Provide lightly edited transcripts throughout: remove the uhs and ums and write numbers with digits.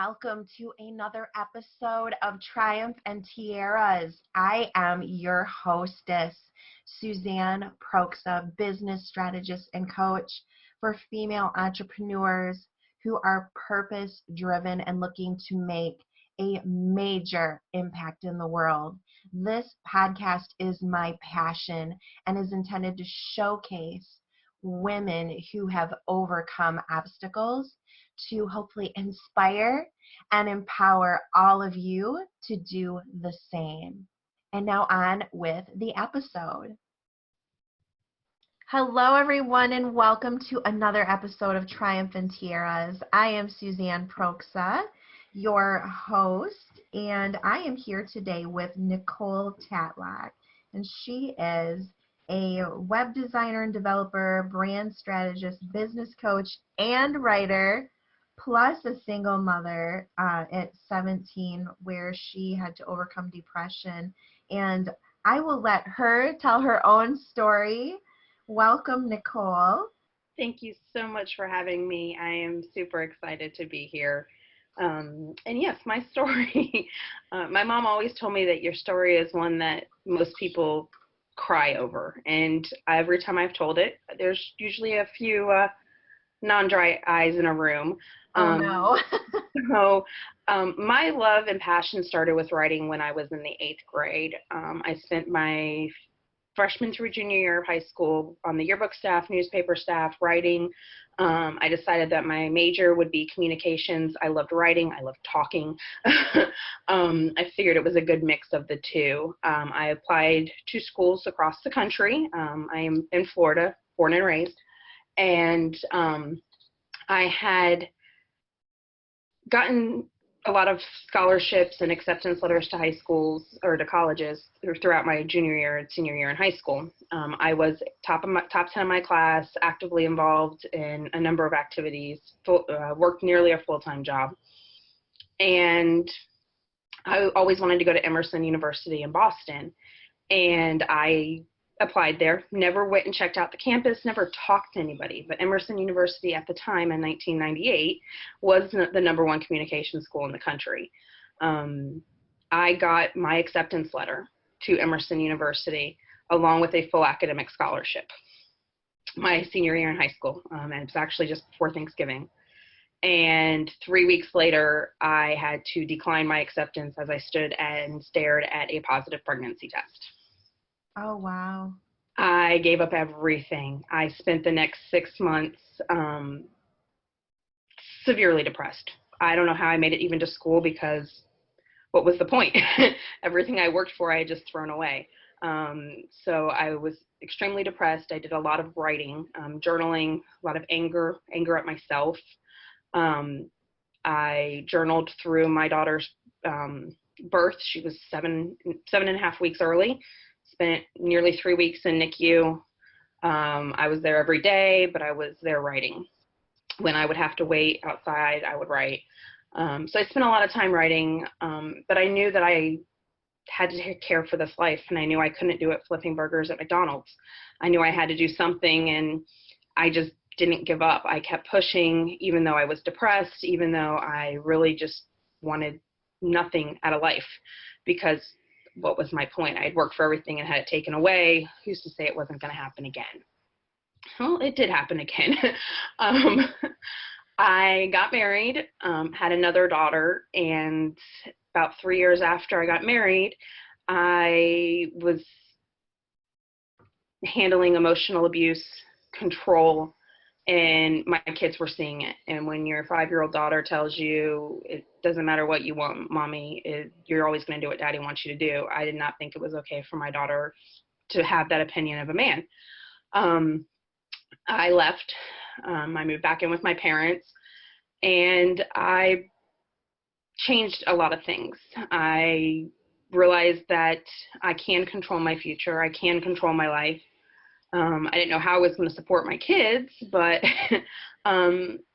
welcome to another episode of Triumph and Tiaras. I am your hostess, Suzanne Proxa, business strategist and coach for female entrepreneurs who are purpose-driven and looking to make a major impact in the world. This podcast is my passion and is intended to showcase women who have overcome obstacles to hopefully inspire and empower all of you to do the same. And now on with the episode. Hello everyone and welcome to another episode of Triumph and Tiaras. I am Suzanne Proxa, your host, and I am here today with Nicole Tatlock, and she is a web designer and developer, brand strategist, business coach, and writer, plus a single mother at 17 where she had to overcome depression. And I will let her tell her own story. Welcome, Nicole. Thank you so much for having me. I am super excited to be here. And yes, my story, my mom always told me that your story is one that most people cry over. And every time I've told it, there's usually a few non-dry eyes in a room. No. So my love and passion started with writing when I was in the 8th grade. I spent my freshman through junior year of high school on the yearbook staff, newspaper staff, writing. I decided that my major would be communications. I loved writing. I loved talking. I figured it was a good mix of the two. I applied to schools across the country. I am in Florida, born and raised. And I had gotten a lot of scholarships and acceptance letters to high schools or to colleges throughout my junior year and senior year in high school. I was top 10 of my class, actively involved in a number of activities, worked nearly a full-time job. And I always wanted to go to Emerson University in Boston. And I applied there, never went and checked out the campus, never talked to anybody. But Emerson University at the time in 1998 was the #1 communication school in the country. I got my acceptance letter to Emerson University along with a full academic scholarship my senior year in high school. And it was actually just before Thanksgiving. And 3 weeks later, I had to decline my acceptance as I stood and stared at a positive pregnancy test. Oh, wow. I gave up everything. I spent the next 6 months severely depressed. I don't know how I made it even to school because what was the point? Everything I worked for, I had just thrown away. So I was extremely depressed. I did a lot of writing, journaling, a lot of anger at myself. I journaled through my daughter's birth. She was 7.5 weeks early. Spent nearly 3 weeks in NICU. I was there every day, but I was there writing. When I would have to wait outside, I would write. So I spent a lot of time writing, but I knew that I had to care for this life, and I knew I couldn't do it flipping burgers at McDonald's. I knew I had to do something, and I just didn't give up. I kept pushing, even though I was depressed, even though I really just wanted nothing out of life, because what was my point? I'd worked for everything and had it taken away. Who's to say it wasn't going to happen again? Well, it did happen again. I got married, had another daughter, and about 3 years after I got married, I was handling emotional abuse, control, and my kids were seeing it. And when your 5-year-old daughter tells you it doesn't matter what you want, mommy, you're always going to do what daddy wants you to do, I did not think it was okay for my daughter to have that opinion of a man. I left. I moved back in with my parents, and I changed a lot of things. I realized that I can control my future. I can control my life. I didn't know how I was going to support my kids, but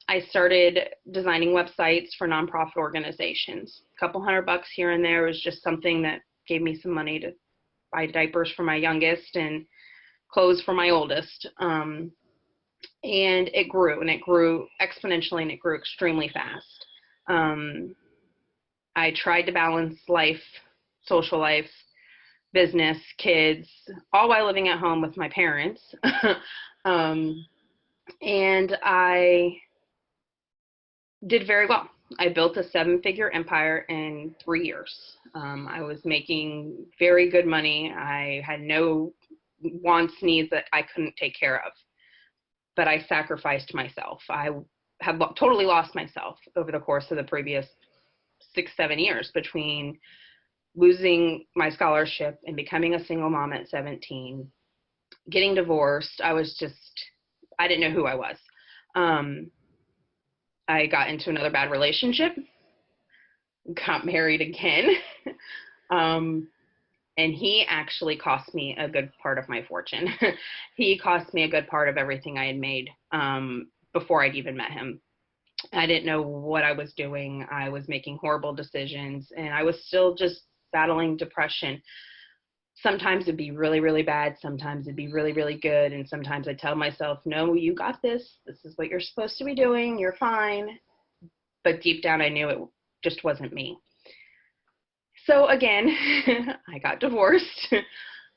I started designing websites for nonprofit organizations. A couple $100 here and there was just something that gave me some money to buy diapers for my youngest and clothes for my oldest. And it grew exponentially, and it grew extremely fast. I tried to balance life, social life, business, kids, all while living at home with my parents. um, and I did very well. I built a 7-figure empire in 3 years. I was making very good money. I had no wants, needs that I couldn't take care of, but I sacrificed myself. I had totally lost myself over the course of the previous 6-7 years between losing my scholarship and becoming a single mom at 17, getting divorced. I didn't know who I was. I got into another bad relationship, got married again. um, and he actually cost me a good part of my fortune. He cost me a good part of everything I had made before I'd even met him. I didn't know what I was doing. I was making horrible decisions, and I was still just battling depression. Sometimes it'd be really, really bad. Sometimes it'd be really, really good. And sometimes I tell myself, no, you got this. This is what you're supposed to be doing. You're fine. But deep down, I knew it just wasn't me. So again, I got divorced,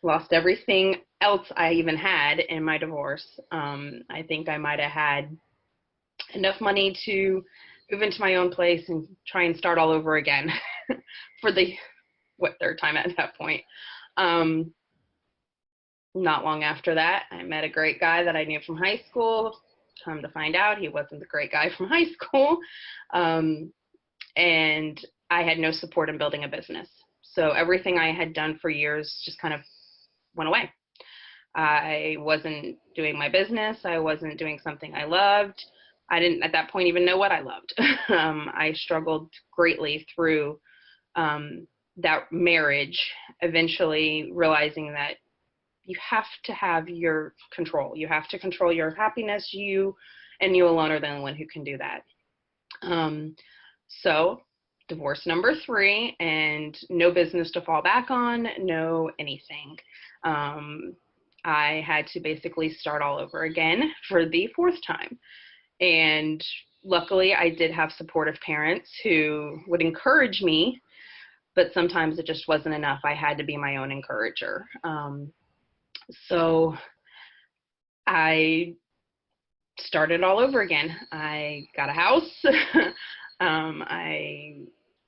lost everything else I even had in my divorce. I think I might have had enough money to move into my own place and try and start all over again for the third time at that point. Not long after that, I met a great guy that I knew from high school. Come to find out, he wasn't the great guy from high school. And I had no support in building a business. So everything I had done for years just kind of went away. I wasn't doing my business. I wasn't doing something I loved. I didn't at that point even know what I loved. I struggled greatly through that marriage, eventually realizing that you have to have your control. You have to control your happiness. You and you alone are the only one who can do that. So divorce number 3, and no business to fall back on, no anything. I had to basically start all over again for the 4th time. And luckily, I did have supportive parents who would encourage me, but sometimes it just wasn't enough. I had to be my own encourager. So I started all over again. I got a house. I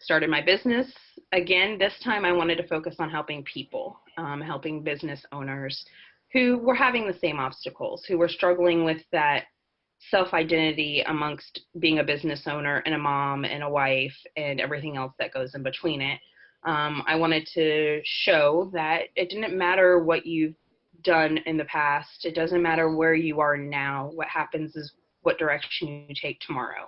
started my business again. This time I wanted to focus on helping people, helping business owners who were having the same obstacles, who were struggling with that self-identity amongst being a business owner and a mom and a wife and everything else that goes in between it. I wanted to show that it didn't matter what you've done in the past. It doesn't matter where you are now. What happens is what direction you take tomorrow.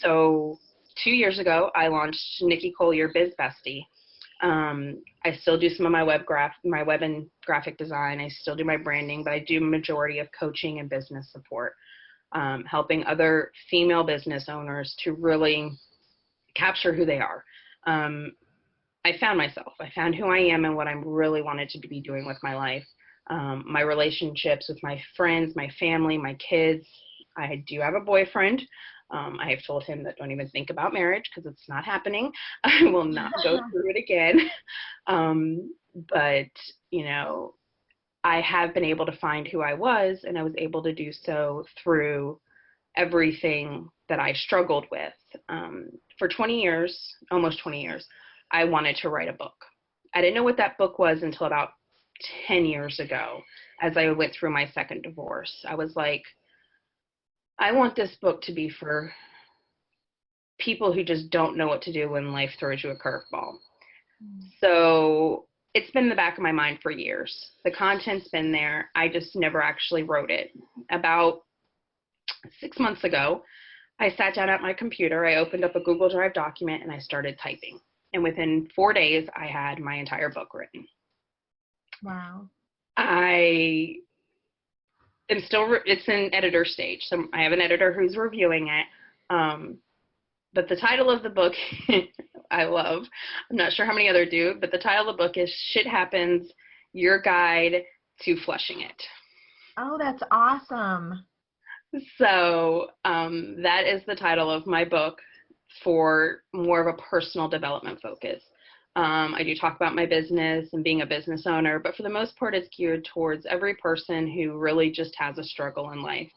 So 2 years ago, I launched Nikkicole, your Biz Bestie. I still do some of my web and graphic design. I still do my branding, but I do majority of coaching and business support, helping other female business owners to really capture who they are. I found myself. I found who I am and what I really wanted to be doing with my life. My relationships with my friends, my family, my kids. I do have a boyfriend. I have told him that don't even think about marriage because it's not happening. I will not go through it again. But, you know, I have been able to find who I was, and I was able to do so through everything that I struggled with. For 20 years, almost 20 years, I wanted to write a book. I didn't know what that book was until about 10 years ago as I went through my second divorce. I was like, I want this book to be for people who just don't know what to do when life throws you a curveball. So it's been in the back of my mind for years. The content's been there. I just never actually wrote it. About 6 months ago, I sat down at my computer, I opened up a Google Drive document, and I started typing. And within 4 days, I had my entire book written. Wow. It's in editor stage. So I have an editor who's reviewing it. But the title of the book, I love. I'm not sure how many others do, but the title of the book is Shit Happens, Your Guide to Flushing It. Oh, that's awesome. So that is the title of my book for more of a personal development focus. I do talk about my business and being a business owner, but for the most part, it's geared towards every person who really just has a struggle in life,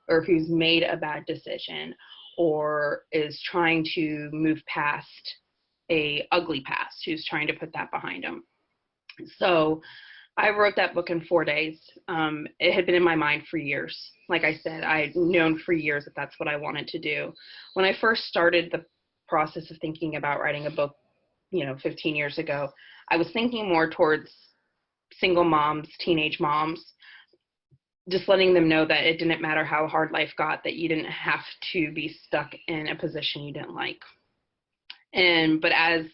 or who's made a bad decision, or is trying to move past a ugly past, who's trying to put that behind them. So I wrote that book in 4 days. It had been in my mind for years. Like I said, I'd known for years that that's what I wanted to do. When I first started the process of thinking about writing a book, 15 years ago, I was thinking more towards single moms, teenage moms, just letting them know that it didn't matter how hard life got, that you didn't have to be stuck in a position you didn't like. But as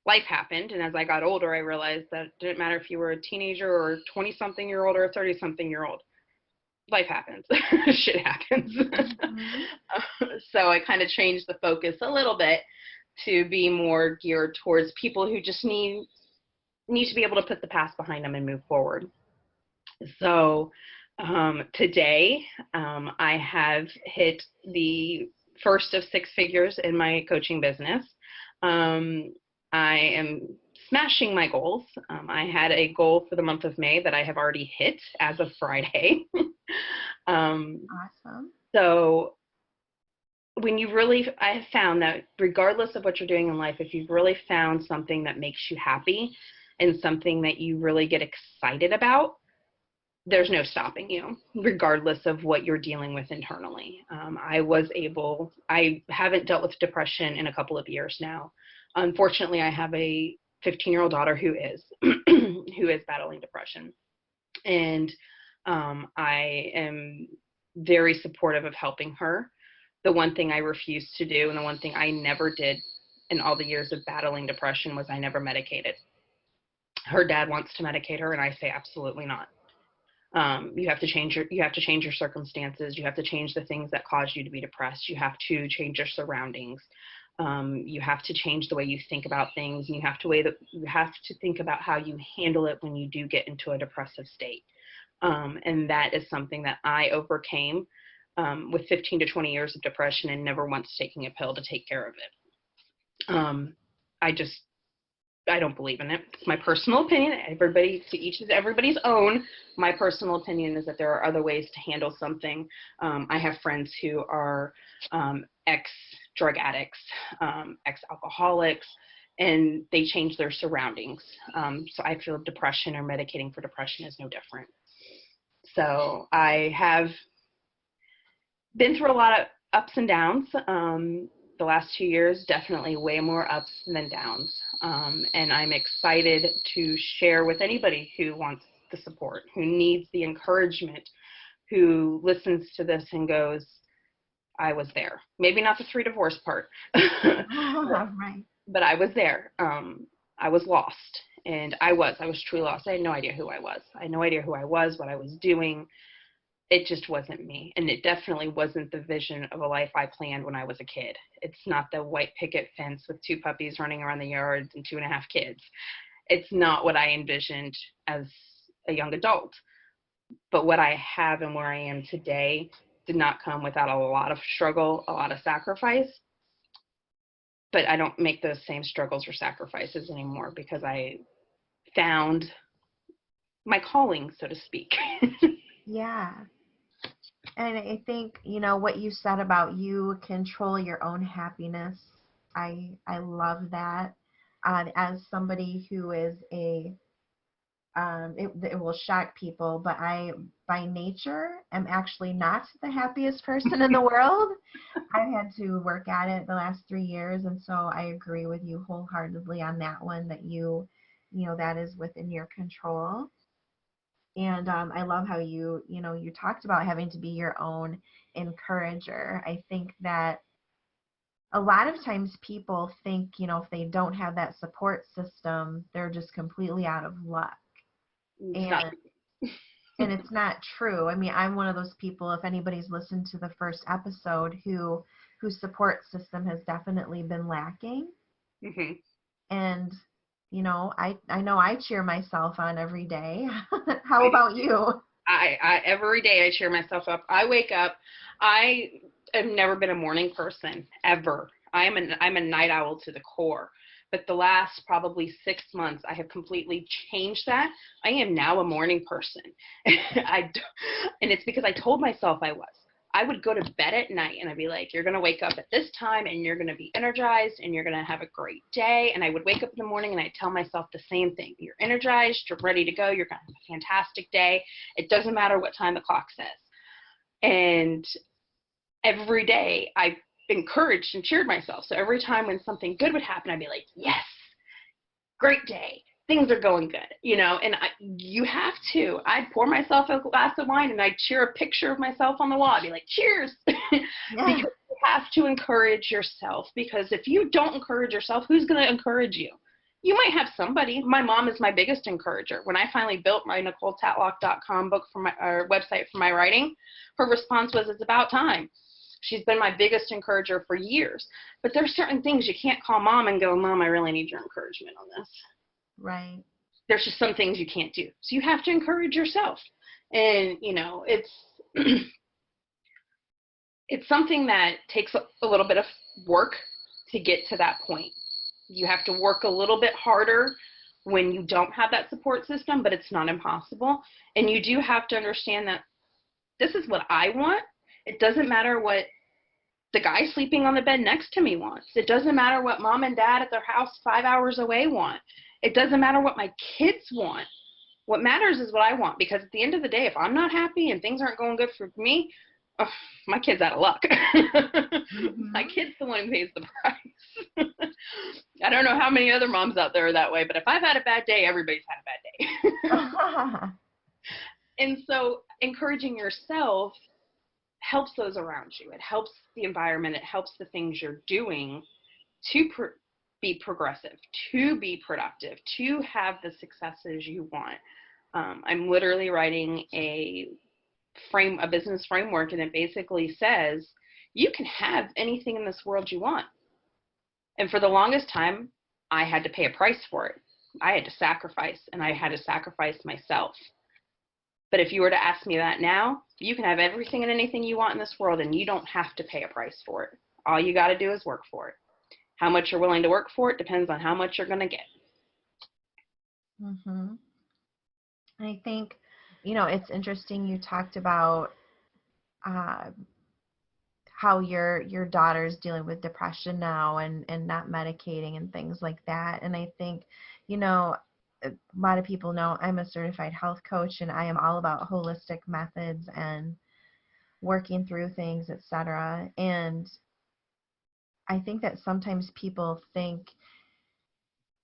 life happened, and as I got older, I realized that it didn't matter if you were a teenager or 20-something year old or a 30-something year old. Life happens. Shit happens. Mm-hmm. So I kind of changed the focus a little bit to be more geared towards people who just need to be able to put the past behind them and move forward. So today I have hit the first of 6 figures in my coaching business. I am smashing my goals. I had a goal for the month of May that I have already hit as of Friday. Awesome. So I have found that regardless of what you're doing in life, if you've really found something that makes you happy and something that you really get excited about, there's no stopping you, regardless of what you're dealing with internally. I haven't dealt with depression in a couple of years now. Unfortunately, I have a 15-year-old daughter who is battling depression. And I am very supportive of helping her. The one thing I refused to do, and the one thing I never did in all the years of battling depression, was I never medicated. Her dad wants to medicate her, and I say absolutely not. You have to change your circumstances. You have to change the things that cause you to be depressed. You have to change your surroundings. You have to change the way you think about things, and you have to think about how you handle it when you do get into a depressive state. And that is something that I overcame with 15 to 20 years of depression, and never once taking a pill to take care of it. I don't believe in it. It's my personal opinion. Everybody's own. My personal opinion is that there are other ways to handle something. I have friends who are ex-drug addicts, ex-alcoholics, and they change their surroundings. So I feel depression or medicating for depression is no different. So I have been through a lot of ups and downs. The last 2 years, definitely way more ups than downs. And I'm excited to share with anybody who wants the support, who needs the encouragement, who listens to this and goes, I was there. Maybe not the 3 divorce part, Right. But I was there. I was lost, and I was truly lost. I had no idea who I was. I had no idea who I was, what I was doing. It just wasn't me. And it definitely wasn't the vision of a life I planned when I was a kid. It's not the white picket fence with 2 puppies running around the yard and 2.5 kids. It's not what I envisioned as a young adult. But what I have and where I am today did not come without a lot of struggle, a lot of sacrifice. But I don't make those same struggles or sacrifices anymore, because I found my calling, so to speak. Yeah. And I think, what you said about you control your own happiness, I love that. As somebody who is it will shock people, but I, by nature, am actually not the happiest person in the world. I've had to work at it the last 3 years, and so I agree with you wholeheartedly on that one, that that is within your control. And I love how you talked about having to be your own encourager. I think that a lot of times people think, if they don't have that support system, they're just completely out of luck. And it's not true. I mean, I'm one of those people, if anybody's listened to the first episode, whose support system has definitely been lacking. Mm-hmm. And I know I cheer myself on every day. How about you? I every day I cheer myself up. I wake up. I have never been a morning person, ever. I'm a night owl to the core. But the last probably 6 months, I have completely changed that. I am now a morning person. And it's because I told myself I was. I would go to bed at night and I'd be like, you're going to wake up at this time and you're going to be energized and you're going to have a great day. And I would wake up in the morning and I'd tell myself the same thing. You're energized, you're ready to go, you're going to have a fantastic day. It doesn't matter what time the clock says. And every day I encouraged and cheered myself. So every time when something good would happen, I'd be like, yes, great day. Things are going good, and you have to. I'd pour myself a glass of wine and I'd cheer a picture of myself on the wall. I'd be like, cheers. Yeah. Because you have to encourage yourself, because if you don't encourage yourself, who's going to encourage you? You might have somebody. My mom is my biggest encourager. When I finally built my NicoleTatlock.com book for website for my writing, her response was, it's about time. She's been my biggest encourager for years. But there's certain things you can't call mom and go, Mom, I really need your encouragement on this. Right. There's just some things you can't do. So you have to encourage yourself. And, it's it's something that takes a little bit of work to get to that point. You have to work a little bit harder when you don't have that support system, but it's not impossible. And you do have to understand that this is what I want. It doesn't matter what the guy sleeping on the bed next to me wants. It doesn't matter what mom and dad at their house 5 hours away want. It doesn't matter what my kids want. What matters is what I want, because at the end of the day, if I'm not happy and things aren't going good for me, my kid's out of luck. Mm-hmm. My kid's the one who pays the price. I don't know how many other moms out there are that way, but if I've had a bad day, everybody's had a bad day. And so encouraging yourself helps those around you. It helps the environment. It helps the things you're doing to be progressive, to be productive, to have the successes you want. I'm literally writing a business framework, and it basically says you can have anything in this world you want. And for the longest time, I had to pay a price for it. I had to sacrifice, and I had to sacrifice myself. But if you were to ask me that now, you can have everything and anything you want in this world, and you don't have to pay a price for it. All you got to do is work for it. How much you're willing to work for it depends on how much you're going to get. Mm-hmm. I think, it's interesting you talked about how your daughter's dealing with depression now and not medicating and things like that. And I think, a lot of people know I'm a certified health coach, and I am all about holistic methods and working through things, etc. And I think that sometimes people think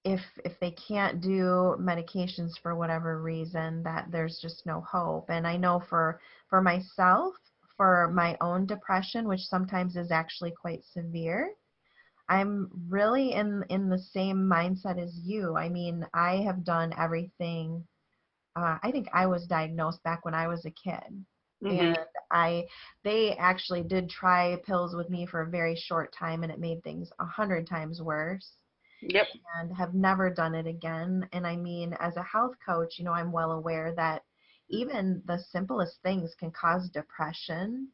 if they can't do medications for whatever reason, that there's just no hope. And I know for myself, for my own depression, which sometimes is actually quite severe, I'm really in the same mindset as you. I mean, I have done everything. I think I was diagnosed back when I was a kid. Mm-hmm. And they actually did try pills with me for a very short time, and it made things 100 times worse. Yep. And have never done it again. And I mean, as a health coach, I'm well aware that even the simplest things can cause depression,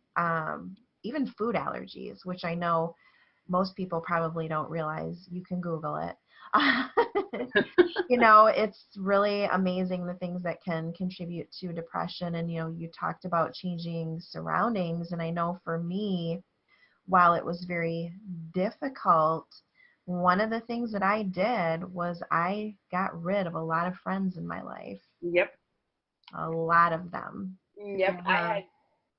even food allergies, which I know most people probably don't realize. You can Google it. It's really amazing the things that can contribute to depression. And, you talked about changing surroundings. And I know for me, while it was very difficult, one of the things that I did was I got rid of a lot of friends in my life. Yep. A lot of them. Yep.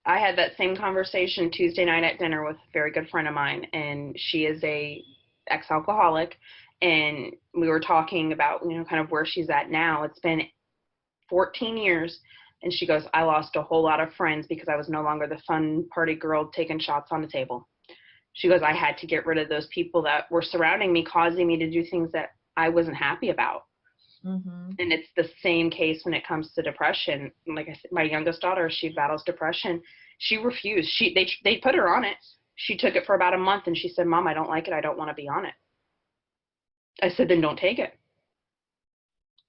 I had that same conversation Tuesday night at dinner with a very good friend of mine, and she is a ex-alcoholic, and we were talking about, kind of where she's at now. It's been 14 years, and she goes, I lost a whole lot of friends because I was no longer the fun party girl taking shots on the table. She goes, I had to get rid of those people that were surrounding me, causing me to do things that I wasn't happy about. Mm-hmm. And it's the same case when it comes to depression. Like I said, my youngest daughter, she battles depression. She refused. They put her on it. She took it for about a month, and she said, Mom, I don't like it. I don't want to be on it. I said, then don't take it.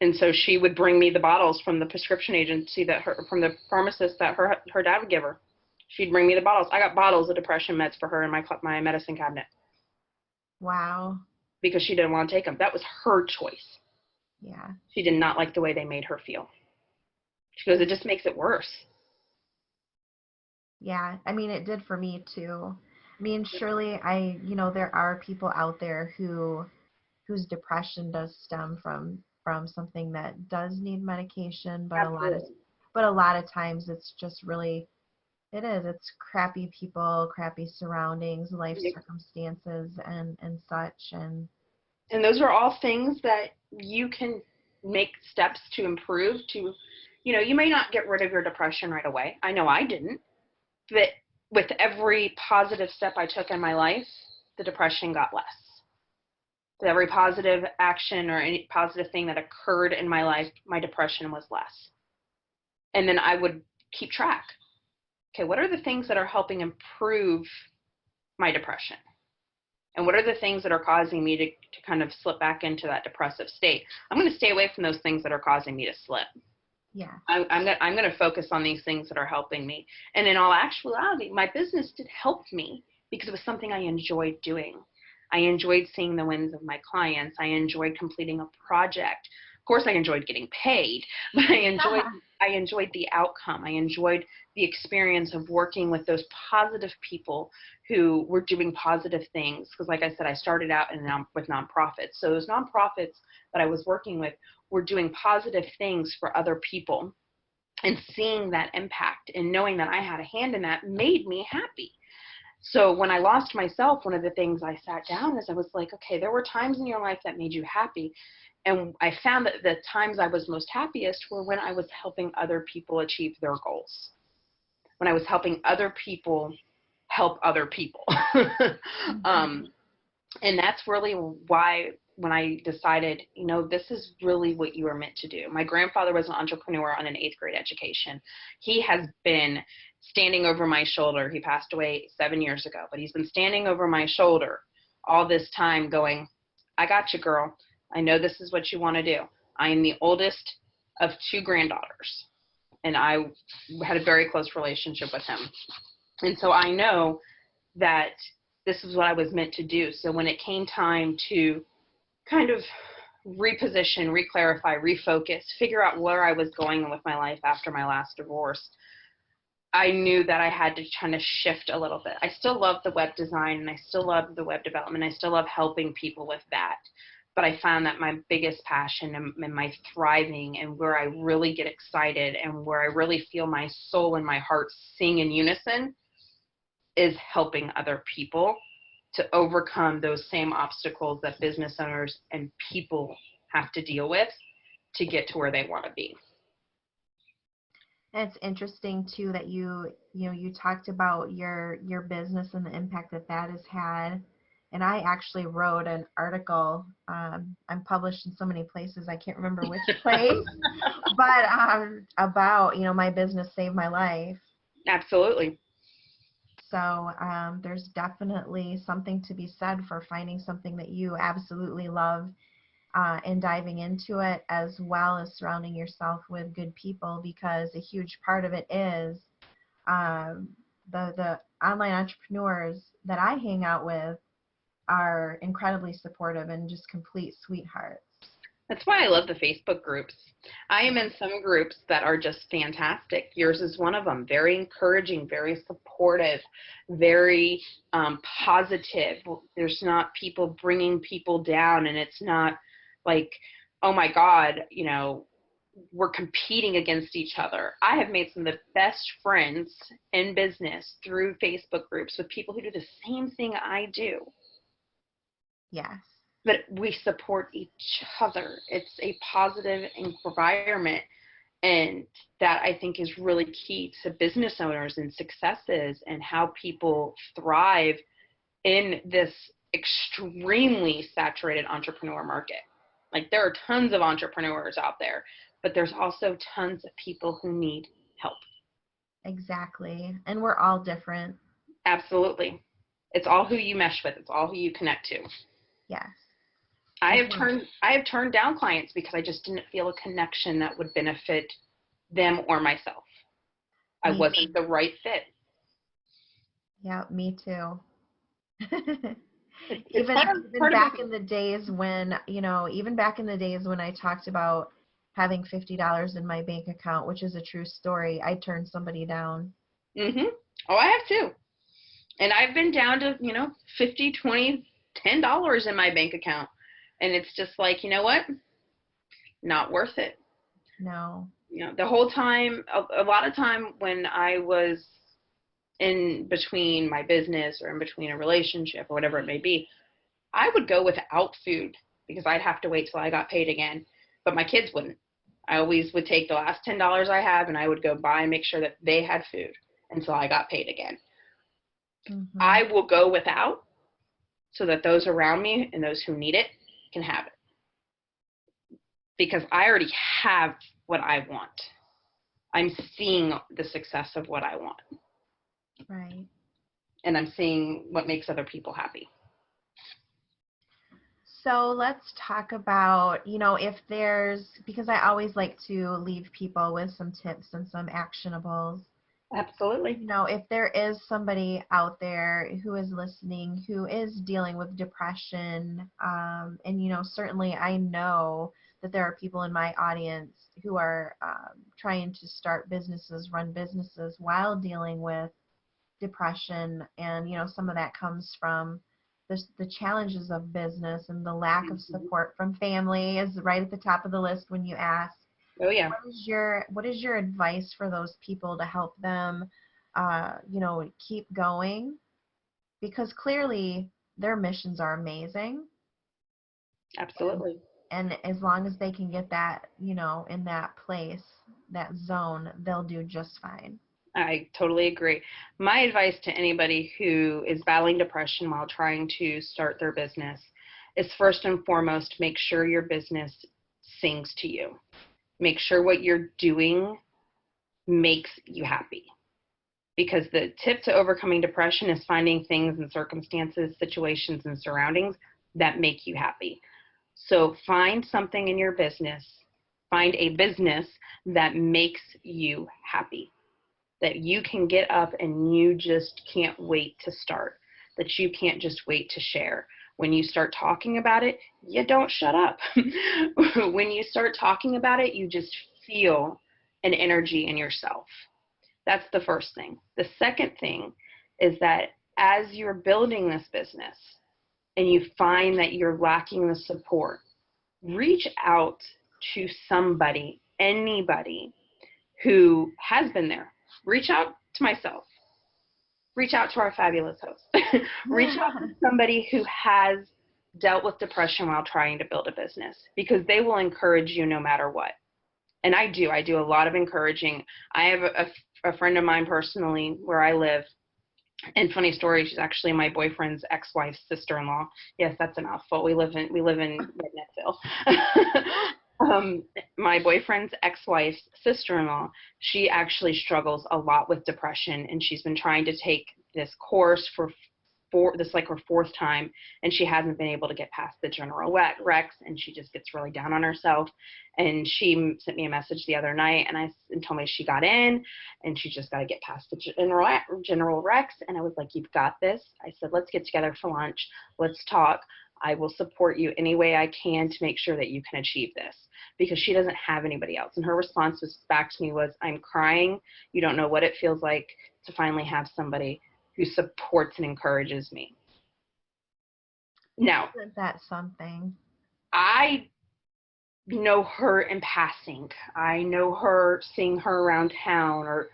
And so she would bring me the bottles from the prescription agency from the pharmacist that her dad would give her. She'd bring me the bottles. I got bottles of depression meds for her in my medicine cabinet. Wow. because she didn't want to take them. That was her choice. Yeah. She did not like the way they made her feel. She goes, it just makes it worse. Yeah. I mean, it did for me too. I mean, surely there are people out there whose depression does stem from something that does need medication, but Absolutely. a lot of times it's just really it's crappy people, crappy surroundings, life circumstances and such. And those are all things that you can make steps to improve to, you may not get rid of your depression right away. I know I didn't, but with every positive step I took in my life, the depression got less. With every positive action or any positive thing that occurred in my life, my depression was less. And then I would keep track. Okay, what are the things that are helping improve my depression? And what are the things that are causing me to kind of slip back into that depressive state? I'm going to stay away from those things that are causing me to slip. Yeah. I'm going to focus on these things that are helping me. And in all actuality, my business did help me because it was something I enjoyed doing. I enjoyed seeing the wins of my clients. I enjoyed completing a project. Of course, I enjoyed getting paid, but I enjoyed the outcome. I enjoyed the experience of working with those positive people who were doing positive things. Because like I said, I started out with nonprofits. So those nonprofits that I was working with were doing positive things for other people, and seeing that impact and knowing that I had a hand in that made me happy. So when I lost myself, one of the things I sat down is I was like, okay, there were times in your life that made you happy. And I found that the times I was most happiest were when I was helping other people achieve their goals, when I was helping other people help other people. And that's really why when I decided, this is really what you are meant to do. My grandfather was an entrepreneur on an 8th grade education. He has been standing over my shoulder. He passed away 7 years ago, but he's been standing over my shoulder all this time going, I got you, girl. I know this is what you want to do. I am the oldest of 2 granddaughters, and I had a very close relationship with him. And so I know that this is what I was meant to do. So when it came time to kind of reposition, reclarify, refocus, figure out where I was going with my life after my last divorce, I knew that I had to kind of shift a little bit. I still love the web design, and I still love the web development. I still love helping people with that. But I found that my biggest passion and my thriving and where I really get excited and where I really feel my soul and my heart sing in unison is helping other people to overcome those same obstacles that business owners and people have to deal with to get to where they want to be. And it's interesting too that you talked about your business and the impact that has had. And I actually wrote an article. I'm published in so many places I can't remember which place, but about my business saved my life. Absolutely. So there's definitely something to be said for finding something that you absolutely love and diving into it, as well as surrounding yourself with good people, because a huge part of it is the online entrepreneurs that I hang out with are incredibly supportive and just complete sweethearts. That's why I love the Facebook groups. I am in some groups that are just fantastic. Yours is one of them. Very encouraging, very supportive, very positive. There's not people bringing people down, and it's not like, oh my God, we're competing against each other. I have made some of the best friends in business through Facebook groups with people who do the same thing I do. Yes. But we support each other. It's a positive environment, and that I think is really key to business owners and successes and how people thrive in this extremely saturated entrepreneur market. Like, there are tons of entrepreneurs out there, but there's also tons of people who need help. Exactly. And we're all different. Absolutely. It's all who you mesh with. It's all who you connect to. Yes. I have turned down clients because I just didn't feel a connection that would benefit them or myself. I wasn't the right fit. Yeah, me too. It's Even part of back in the days when, even back in the days when I talked about having $50 in my bank account, which is a true story, I turned somebody down. Mhm. Oh, I have too. And I've been down to, 50, 20, $10 in my bank account. And it's just like, you know what? Not worth it. No. The whole time, a lot of time when I was in between my business or in between a relationship or whatever it may be, I would go without food because I'd have to wait till I got paid again. But my kids wouldn't. I always would take the last $10 I have and I would go buy and make sure that they had food until I got paid again. Mm-hmm. I will go without so that those around me and those who need it can have it. Because I already have what I want. I'm seeing the success of what I want. Right. And I'm seeing what makes other people happy. So let's talk about, if because I always like to leave people with some tips and some actionables. Absolutely. If there is somebody out there who is listening, who is dealing with depression, and, certainly I know that there are people in my audience who are trying to start businesses, run businesses while dealing with depression, and, some of that comes from the challenges of business, and the lack of support from family is right at the top of the list when you ask. Oh, yeah. What is your advice for those people to help them, keep going? Because clearly their missions are amazing. Absolutely. And as long as they can get that, in that place, that zone, they'll do just fine. I totally agree. My advice to anybody who is battling depression while trying to start their business is first and foremost, make sure your business sings to you. Make sure what you're doing makes you happy. Because the tip to overcoming depression is finding things and circumstances, situations, and surroundings that make you happy. So find something in your business, find a business that makes you happy, that you can get up and you just can't wait to start, that you can't just wait to share. When you start talking about it, you don't shut up. When you start talking about it, you just feel an energy in yourself. That's the first thing. The second thing is that as you're building this business and you find that you're lacking the support, reach out to somebody, anybody who has been there. Reach out to myself. Reach out to our fabulous host. Reach out to somebody who has dealt with depression while trying to build a business, because they will encourage you no matter what. And I do a lot of encouraging. I have a friend of mine personally where I live, and funny story, she's actually my boyfriend's ex-wife's sister-in-law. Yes, that's a mouthful. We live in Redneckville. My boyfriend's ex-wife's sister-in-law, she actually struggles a lot with depression, and she's been trying to take this course this like her fourth time, and she hasn't been able to get past the general recs, and she just gets really down on herself. And she sent me a message the other night and told me she got in and she just got to get past the general recs. And I was like, you've got this. I said, let's get together for lunch. Let's talk. I will support you any way I can to make sure that you can achieve this, because she doesn't have anybody else. And her response back to me was, I'm crying. You don't know what it feels like to finally have somebody who supports and encourages me. Now, isn't that something? I know her in passing. I know her, seeing her around town, or,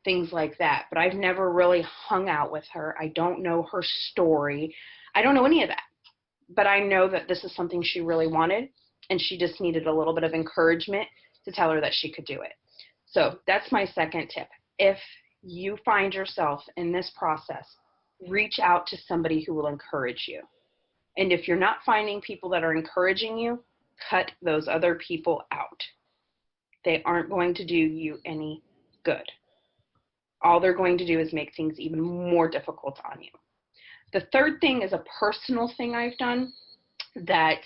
things like that. But I've never really hung out with her. I don't know her story. I don't know any of that. But I know that this is something she really wanted, and she just needed a little bit of encouragement to tell her that she could do it. So that's my second tip. If you find yourself in this process, reach out to somebody who will encourage you. And if you're not finding people that are encouraging you, cut those other people out. They aren't going to do you any good. All they're going to do is make things even more difficult on you. The third thing is a personal thing I've done that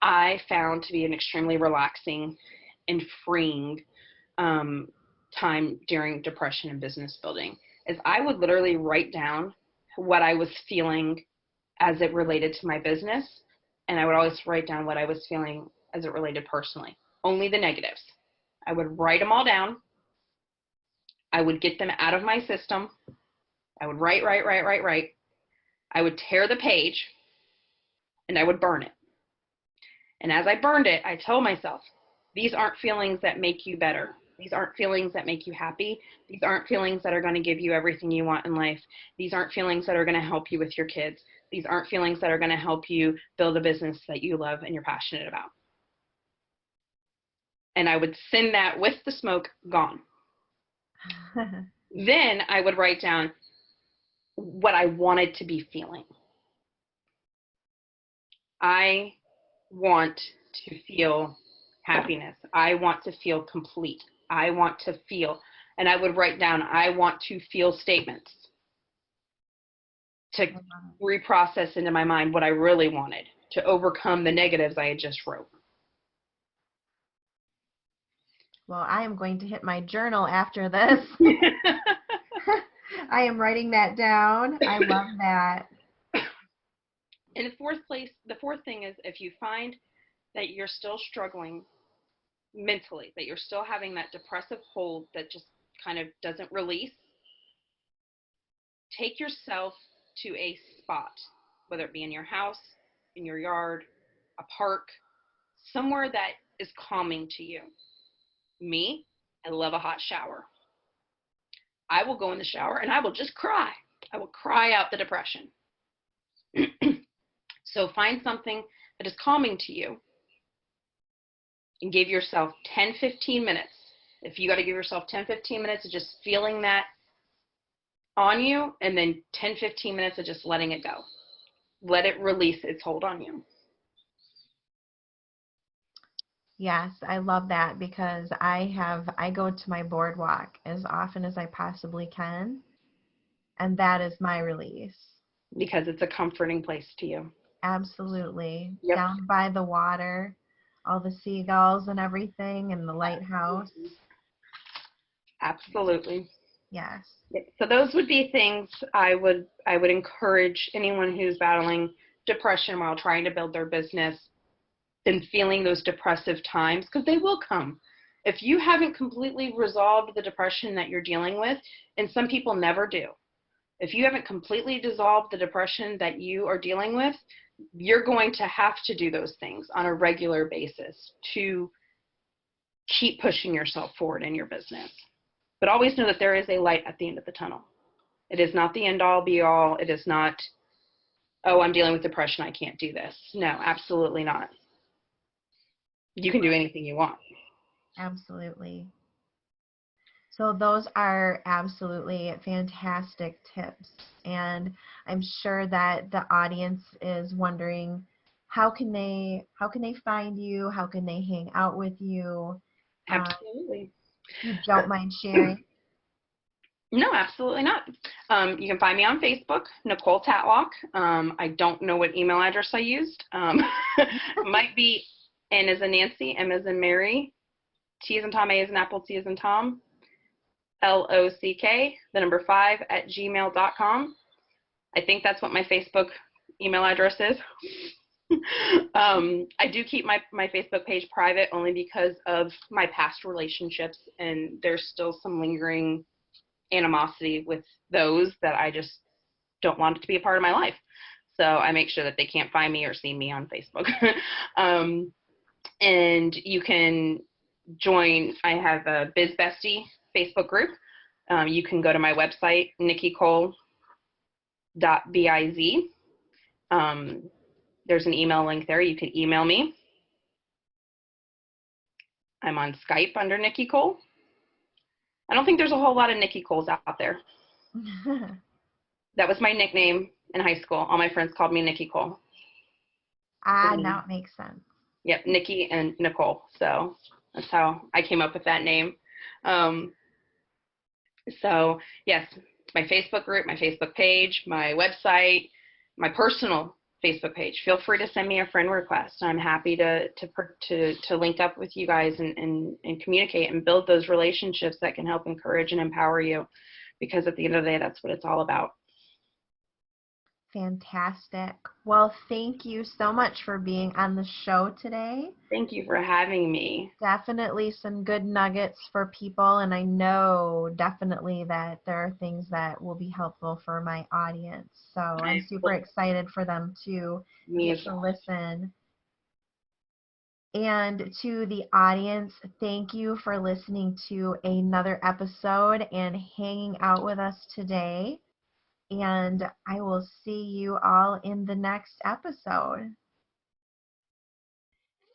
I found to be an extremely relaxing and freeing time during depression and business building, is I would literally write down what I was feeling as it related to my business, and I would always write down what I was feeling as it related personally. Only the negatives. I would write them all down. I would get them out of my system. I would write. I would tear the page, and I would burn it. And as I burned it, I told myself, these aren't feelings that make you better. These aren't feelings that make you happy. These aren't feelings that are going to give you everything you want in life. These aren't feelings that are going to help you with your kids. These aren't feelings that are going to help you build a business that you love and you're passionate about. And I would send that with the smoke gone. Then I would write down what I wanted to be feeling. I want to feel happiness. I want to feel complete. I want to feel, and I would write down, I want to feel statements to reprocess into my mind what I really wanted to overcome the negatives I had just wrote. Well, I am going to hit my journal after this. I am writing that down. I love that. In the fourth thing is, if you find that you're still struggling mentally, that you're still having that depressive hold that just kind of doesn't release, take yourself to a spot, whether it be in your house, in your yard, a park, somewhere that is calming to you. Me, I love a hot shower. I will go in the shower and I will just cry. I will cry out the depression. So find something that is calming to you and give yourself 10-15 minutes. If you got to give yourself 10-15 minutes of just feeling that on you, and then 10-15 minutes of just letting it go. Let it release its hold on you. Yes, I love that, because I go to my boardwalk as often as I possibly can, and that is my release. Because it's a comforting place to you. Absolutely. Yep. Down by the water, all the seagulls and everything, and the lighthouse. Absolutely. Yes. So those would be things I would encourage anyone who's battling depression while trying to build their business and feeling those depressive times, because they will come. If you haven't completely resolved the depression that you're dealing with, and some people never do, if you haven't completely dissolved the depression that you are dealing with, you're going to have to do those things on a regular basis to keep pushing yourself forward in your business. But always know that there is a light at the end of the tunnel. It is not the end all be all. It is not, oh, I'm dealing with depression, I can't do this. No, absolutely not. You can do anything you want. Absolutely. So those are absolutely fantastic tips. And I'm sure that the audience is wondering, how can they find you? How can they hang out with you? Absolutely. You don't mind sharing? No, absolutely not. You can find me on Facebook, Nicole Tatlock. I don't know what email address I used. Might be N as in Nancy, M as in Mary, T as in Tom, A as in Apple, T as in Tom, LOCK, the number 5 at gmail.com. I think that's what my Facebook email address is. I do keep my Facebook page private only because of my past relationships, and there's still some lingering animosity with those that I just don't want it to be a part of my life. So I make sure that they can't find me or see me on Facebook. And you can join, I have a Biz Bestie Facebook group. You can go to my website, Nikkicole.biz. There's an email link there. You can email me. I'm on Skype under Nikkicole. I don't think there's a whole lot of Nickicoles out there. That was my nickname in high school. All my friends called me Nikkicole. Now it makes sense. Yep, Nikki and Nicole. So that's how I came up with that name. So yes, my Facebook group, my Facebook page, my website, my personal Facebook page. Feel free to send me a friend request. I'm happy to link up with you guys and communicate and build those relationships that can help encourage and empower you, because at the end of the day, that's what it's all about. Fantastic. Well, thank you so much for being on the show today. Thank you for having me. Definitely some good nuggets for people, and I know definitely that there are things that will be helpful for my audience. So I'm super excited for them to get to listen. And to the audience, thank you for listening to another episode and hanging out with us today. And I will see you all in the next episode.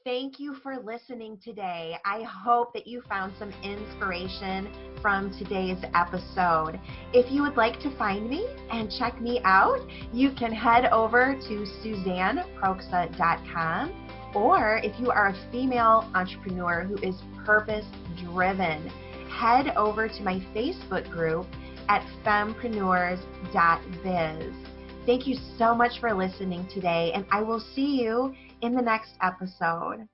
Thank you for listening today. I hope that you found some inspiration from today's episode. If you would like to find me and check me out, you can head over to SuzanneProxa.com, or if you are a female entrepreneur who is purpose-driven, head over to my Facebook group at fempreneurs.biz. Thank you so much for listening today, and I will see you in the next episode.